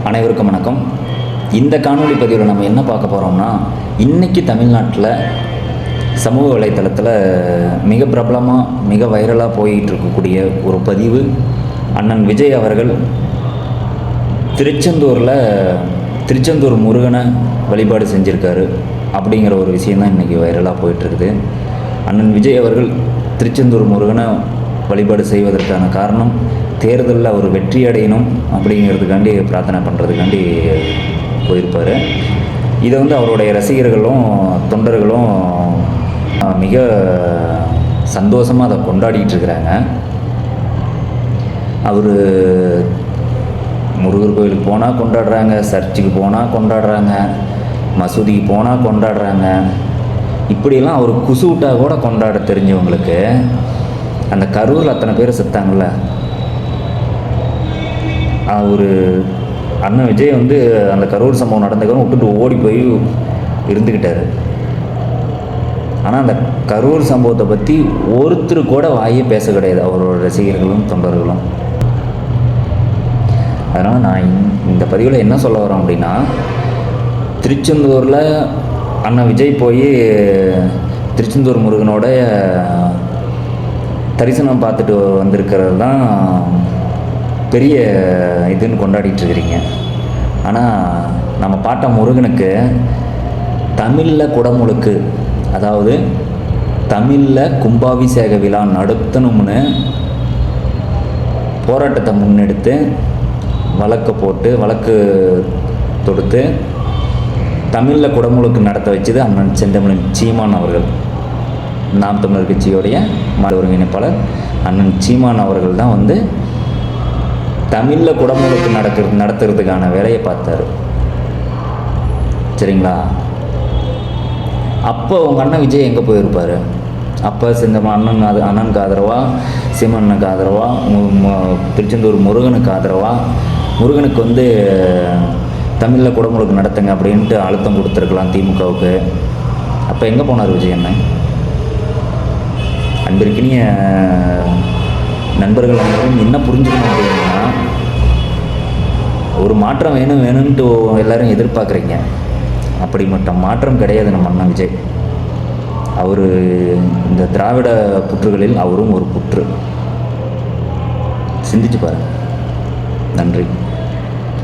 அனைவருக்கும் வணக்கம். இந்த காணொளி பதிவில் நம்ம என்ன பார்க்க போகிறோம்னா, இன்றைக்கி தமிழ்நாட்டில் சமூக வலைத்தளத்தில் மிக பிரபலமாக மிக வைரலாக போயிட்டு இருக்கக்கூடிய ஒரு பதிவு. அண்ணன் விஜய் அவர்கள் திருச்செந்தூர் முருகனை வழிபாடு செஞ்சுருக்காரு அப்படிங்கிற ஒரு விஷயந்தான் இன்றைக்கி வைரலாக போயிட்டுருக்குது. அண்ணன் விஜய் அவர்கள் திருச்செந்தூர் முருகனை வழிபாடு செய்வதற்கான காரணம், தேர்தலில் அவர் வெற்றி அடையணும் அப்படிங்கிறதுக்காண்டி பிரார்த்தனை பண்ணுறதுக்காண்டி போயிருப்பார். இதை அவருடைய ரசிகர்களும் தொண்டர்களும் மிக சந்தோஷமாக அதை கொண்டாடிட்டு இருக்கிறாங்க. அவர் முருகர் கோயிலுக்கு போனால் கொண்டாடுறாங்க, சர்ச்சுக்கு போனால் கொண்டாடுறாங்க, மசூதிக்கு போனால் கொண்டாடுறாங்க. இப்படியெல்லாம் அவர் குசு விட்டால் கூட கொண்டாட தெரிஞ்சவங்களுக்கு அந்த கரூரில் அத்தனை பேர் செத்தாங்கள்ல, அவர் அண்ணன் விஜய் அந்த கரூர் சம்பவம் நடந்ததுக்கு விட்டுட்டு ஓடி போய் இருந்துக்கிட்டார். ஆனால் அந்த கரூர் சம்பவத்தை பற்றி ஒருத்தர் கூட வாயே பேச கிடையாது, அவரோட ரசிகர்களும் தொண்டர்களும். அதனால் நான் இந்த பதிவில் என்ன சொல்ல வரேன் அப்படின்னா, திருச்செந்தூரில் அண்ணன் விஜய் போய் திருச்செந்தூர் முருகனோட தரிசனம் பார்த்துட்டு வந்திருக்கிறது தான் பெரிய இதுன்னு கொண்டாடிட்டுருக்கிறீங்க. ஆனால் நம்ம பாட்ட முருகனுக்கு தமிழில் குடமுழுக்கு, அதாவது தமிழில் கும்பாபிஷேக விழா நடத்தணும்னு போராட்டத்தை முன்னெடுத்து வழக்கு தொடுத்து தமிழில் குடமுழுக்கு நடத்த வச்சது அண்ணன் செந்தமிழன் சீமான் அவர்கள். நாம் தமிழர் கட்சியோடைய மாநில ஒருங்கிணைப்பாளர் அண்ணன் சீமான் அவர்கள் தான் தமிழில் குடமுழுக்கு நடத்துறதுக்கான வேலையை பார்த்தார். சரிங்களா? அப்போ உங்கள் அண்ணன் விஜய் எங்கே போயிருப்பார்? அப்போ அண்ணனுக்கு ஆதரவாக, சீமண்ணனுக்கு ஆதரவாக, திருச்செந்தூர் முருகனுக்கு ஆதரவாக, முருகனுக்கு தமிழில் குடமுழுக்கு நடத்துங்க அப்படின்ட்டு அழுத்தம் கொடுத்துருக்கலாம் திமுகவுக்கு. அப்போ எங்கே போனார் விஜய் அண்ணன்? அன்பிற்கினிய நண்பர்கள் அனைவரும் என்ன புரிஞ்சுக்கணும் அப்படின்னா, ஒரு மாற்றம் வேணும்ன்ட்டு எல்லோரும் எதிர்பார்க்குறீங்க. அப்படிப்பட்ட மாற்றம் கிடையாது நம்ம அண்ணன் விஜய். அவர் இந்த திராவிட புற்றுகளில் அவரும் ஒரு புற்று. சிந்திச்சு பாருங்கள். நன்றி.